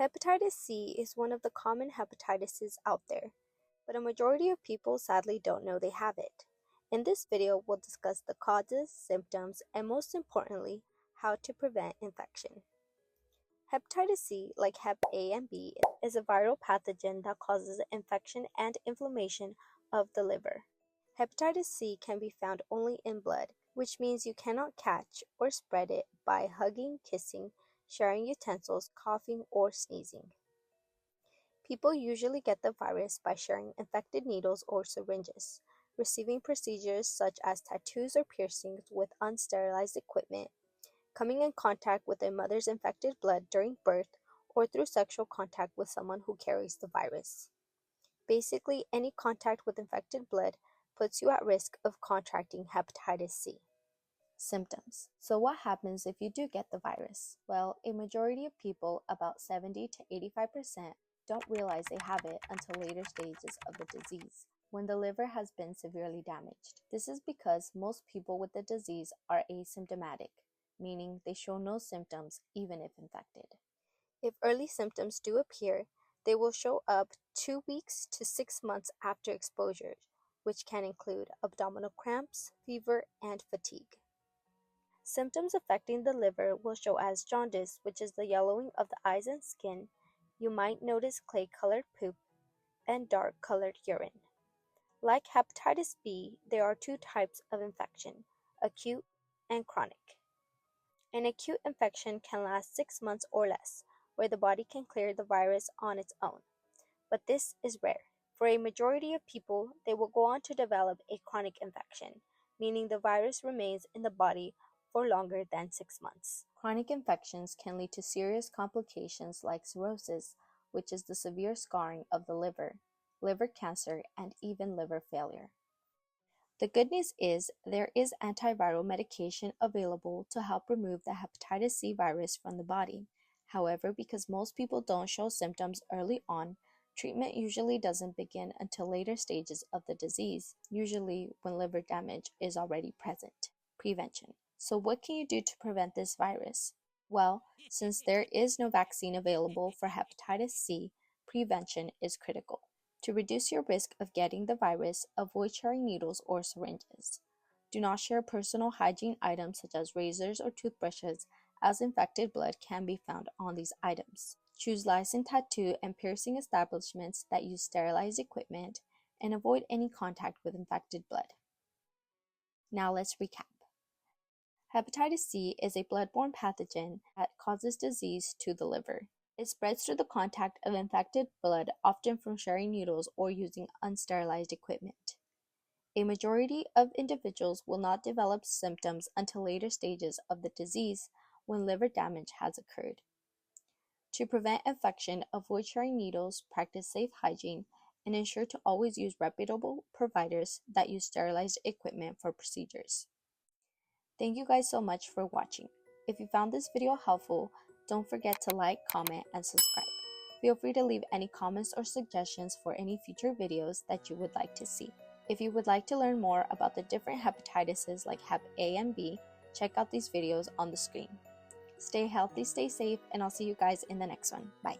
Hepatitis C is one of the common hepatitis out there, but a majority of people sadly don't know they have it. In this video, we'll discuss the causes, symptoms, and most importantly, how to prevent infection. Hepatitis C, like Hep A and B, is a viral pathogen that causes infection and inflammation of the liver. Hepatitis C can be found only in blood, which means you cannot catch or spread it by hugging, kissing, sharing utensils, coughing, or sneezing. People usually get the virus by sharing infected needles or syringes, receiving procedures such as tattoos or piercings with unsterilized equipment, coming in contact with a mother's infected blood during birth, or through sexual contact with someone who carries the virus. Basically, any contact with infected blood puts you at risk of contracting hepatitis C. Symptoms. So what happens if you do get the virus? Well, a majority of people, about 70 to 85%, don't realize they have it until later stages of the disease, when the liver has been severely damaged. This is because most people with the disease are asymptomatic, meaning they show no symptoms even if infected. If early symptoms do appear, they will show up 2 weeks to 6 months after exposure, which can include abdominal cramps, fever, and fatigue. Symptoms affecting the liver will show as jaundice, which is the yellowing of the eyes and skin. You might notice clay-colored poop and dark-colored urine. Like hepatitis B, there are two types of infection, acute and chronic. An acute infection can last 6 months or less, where the body can clear the virus on its own. But this is rare. For a majority of people, they will go on to develop a chronic infection, meaning the virus remains in the body for longer than 6 months. Chronic infections can lead to serious complications like cirrhosis, which is the severe scarring of the liver cancer, and even liver failure. The good news is there is antiviral medication available to help remove the hepatitis C virus from the body. However, because most people don't show symptoms early on, treatment usually doesn't begin until later stages of the disease, usually when liver damage is already present. Prevention. So what can you do to prevent this virus? Well, since there is no vaccine available for hepatitis C, prevention is critical. To reduce your risk of getting the virus, avoid sharing needles or syringes. Do not share personal hygiene items such as razors or toothbrushes, as infected blood can be found on these items. Choose licensed tattoo and piercing establishments that use sterilized equipment, and avoid any contact with infected blood. Now let's recap. Hepatitis C is a bloodborne pathogen that causes disease to the liver. It spreads through the contact of infected blood, often from sharing needles or using unsterilized equipment. A majority of individuals will not develop symptoms until later stages of the disease, when liver damage has occurred. To prevent infection, avoid sharing needles, practice safe hygiene, and ensure to always use reputable providers that use sterilized equipment for procedures. Thank you guys so much for watching. If you found this video helpful, don't forget to like, comment, and subscribe. Feel free to leave any comments or suggestions for any future videos that you would like to see. If you would like to learn more about the different hepatitis like Hep A and B, check out these videos on the screen. Stay healthy, stay safe, and I'll see you guys in the next one. Bye.